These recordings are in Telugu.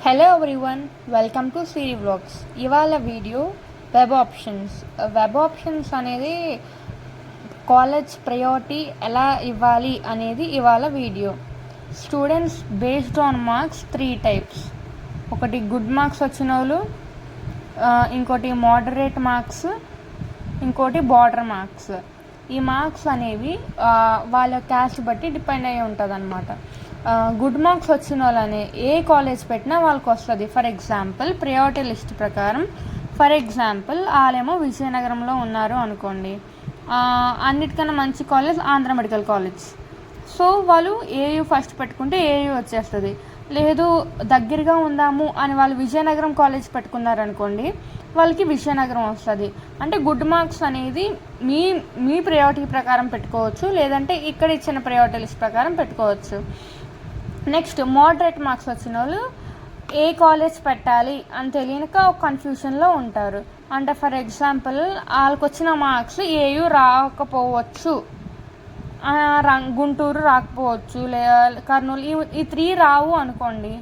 Hello everyone, welcome to Siri vlogs. ఇవాళ వీడియో వెబ్ ఆప్షన్స్ అనేది కాలేజ్ ప్రయారిటీ ఎలా ఇవ్వాలి అనేది ఇవాళ video. Students based on marks 3 types. ఒకటి గుడ్ మార్క్స్ వచ్చిన వాళ్ళు, ఇంకోటి మోడరేట్ మార్క్స్, ఇంకోటి బార్డర్ మార్క్స్. ఈ మార్క్స్ అనేవి వాళ్ళ క్యాస్ట్ బట్టి డిపెండ్ అయ్యి ఉంటుంది అన్నమాట. గుడ్ మార్క్స్ వచ్చిన వాళ్ళని ఏ కాలేజ్ పెట్టినా వాళ్ళకి వస్తుంది. ఫర్ ఎగ్జాంపుల్ ప్రయారిటీ లిస్ట్ ప్రకారం, వాళ్ళేమో విజయనగరంలో ఉన్నారు అనుకోండి, అన్నిటికన్నా మంచి college Andhra medical college. So వాళ్ళు ఏయూ ఫస్ట్ పెట్టుకుంటే ఏయూ వచ్చేస్తుంది. లేదు దగ్గరగా ఉందాము అని వాళ్ళు విజయనగరం కాలేజ్ పెట్టుకున్నారనుకోండి, వాళ్ళకి విజయనగరం వస్తుంది. అంటే గుడ్ మార్క్స్ అనేది మీ ప్రయారిటీ ప్రకారం పెట్టుకోవచ్చు, లేదంటే ఇక్కడ ఇచ్చిన ప్రయారిటీ లిస్ట్ ప్రకారం పెట్టుకోవచ్చు. నెక్స్ట్ మోడరేట్ మార్క్స్ వచ్చిన వాళ్ళు ఏ కాలేజ్ పెట్టాలి అని తెలియక ఒక కన్ఫ్యూషన్లో ఉంటారు. అంటే ఫర్ ఎగ్జాంపుల్ వాళ్ళకి వచ్చిన మార్క్స్ ఏయూ రాకపోవచ్చు, గుంటూరు రాకపోవచ్చు, లేదా కర్నూలు, ఈ 3 రావు అనుకోండి.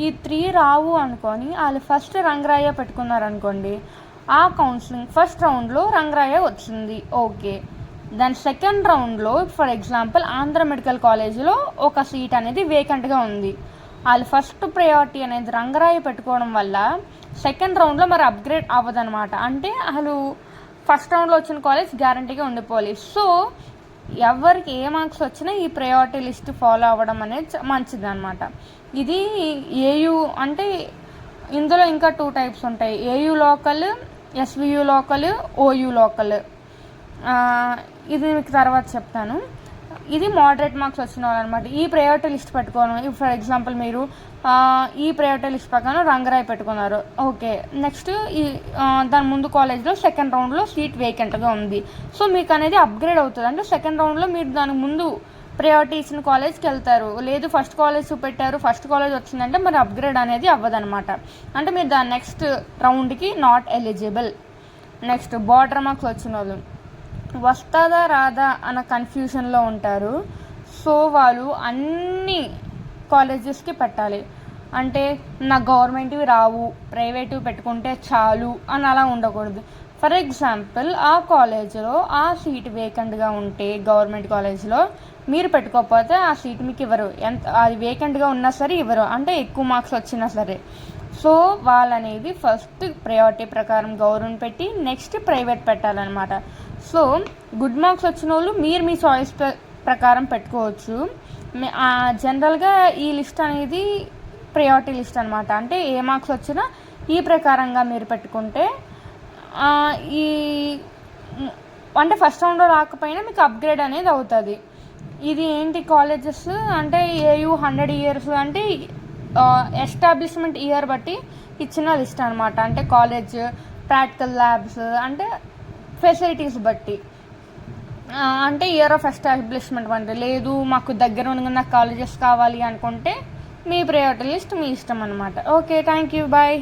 ఈ 3 రావు అనుకొని వాళ్ళు ఫస్ట్ రంగరాయ పెట్టుకున్నారనుకోండి, ఆ కౌన్సిలింగ్ ఫస్ట్ రౌండ్లో రంగరాయ వచ్చింది, ఓకే. దాని సెకండ్ రౌండ్లో ఫర్ ఎగ్జాంపుల్ ఆంధ్ర మెడికల్ కాలేజీలో ఒక సీట్ అనేది వేకెంట్గా ఉంది. వాళ్ళు ఫస్ట్ ప్రయారిటీ అనేది రంగరాయ పెట్టుకోవడం వల్ల సెకండ్ రౌండ్లో మరి అప్గ్రేడ్ అవ్వదన్నమాట. అంటే వాళ్ళు ఫస్ట్ రౌండ్లో వచ్చిన కాలేజ్ గ్యారంటీగా ఉండిపోవాలి. సో ఎవరికి ఏ మార్క్స్ వచ్చినా ఈ ప్రయారిటీ లిస్ట్ ఫాలో అవ్వడం అనేది మంచిది అనమాట. ఇది ఏయూ అంటే ఇందులో ఇంకా 2 టైప్స్ ఉంటాయి. AU local, SVU local, OU local. ఇది మీకు తర్వాత చెప్తాను. ఇది మోడరేట్ మార్క్స్ వచ్చిన వాళ్ళు అనమాట. ఈ ప్రయారిటీ లిస్ట్ పెట్టుకోవడం, ఫర్ ఎగ్జాంపుల్ మీరు ఈ ప్రయారిటీ లిస్ట్ ప్రకారం రంగరాయ్ పెట్టుకున్నారు, ఓకే. నెక్స్ట్ దాని ముందు కాలేజ్లో సెకండ్ రౌండ్లో సీట్ వేకెంట్గా ఉంది. సో మీకు అనేది అప్గ్రేడ్ అవుతుంది. అంటే సెకండ్ రౌండ్లో మీరు దానికి ముందు ప్రయారిటీ ఇచ్చిన కాలేజ్కి వెళ్తారు. లేదు ఫస్ట్ కాలేజ్ పెట్టారు, ఫస్ట్ కాలేజ్ వచ్చిందంటే మరి అప్గ్రేడ్ అనేది అవ్వదన్నమాట. అంటే మీరు దాని నెక్స్ట్ రౌండ్కి not eligible. Next border marks వచ్చిన వాళ్ళు వస్తుందా రాదా అన్న కన్ఫ్యూషన్లో ఉంటారు. సో వాళ్ళు అన్ని కాలేజెస్కి పెట్టాలి. అంటే నా గవర్నమెంట్వి రావు, ప్రైవేటివి పెట్టుకుంటే చాలు అని అలా ఉండకూడదు. ఫర్ ఎగ్జాంపుల్ ఆ కాలేజీలో ఆ సీట్ వేకెంట్గా ఉంటే గవర్నమెంట్ కాలేజ్లో మీరు పెట్టుకోకపోతే ఆ సీట్ మీకు ఇవ్వరు. అది వేకెంట్గా ఉన్నా సరే ఇవ్వరు, అంటే ఎక్కువ మార్క్స్ వచ్చినా సరే. సో వాళ్ళనేది ఫస్ట్ ప్రయారిటీ ప్రకారం గవర్నమెంట్ పెట్టి నెక్స్ట్ ప్రైవేట్ పెట్టాలన్నమాట. సో గుడ్ మార్క్స్ వచ్చిన వాళ్ళు మీరు మీ చాయిస్ ప్రకారం పెట్టుకోవచ్చు. జనరల్గా ఈ లిస్ట్ అనేది ప్రయారిటీ లిస్ట్ అనమాట. అంటే ఏ మార్క్స్ వచ్చినా ఈ ప్రకారంగా మీరు పెట్టుకుంటే అంటే ఫస్ట్ రౌండ్లో రాకపోయినా మీకు అప్గ్రేడ్ అనేది అవుతుంది. ఇది ఏంటి కాలేజెస్ అంటే ఏయూ 100 years అంటే ఎస్టాబ్లిష్మెంట్ ఇయర్ బట్టి ఇచ్చిన లిస్ట్ అనమాట. అంటే కాలేజ్ ప్రాక్టికల్ ల్యాబ్స్ అంటే ఫెసిలిటీస్ బట్టి, అంటే ఇయర్ ఆఫ్ ఎస్టాబ్లిష్మెంట్ అంటే లేదు మాకు దగ్గర ఉన్న కాలేజెస్ కావాలి అనుకుంటే మీ ప్రయారిటీ లిస్ట్ మీ ఇష్టం అనమాట. Okay, thank you, bye.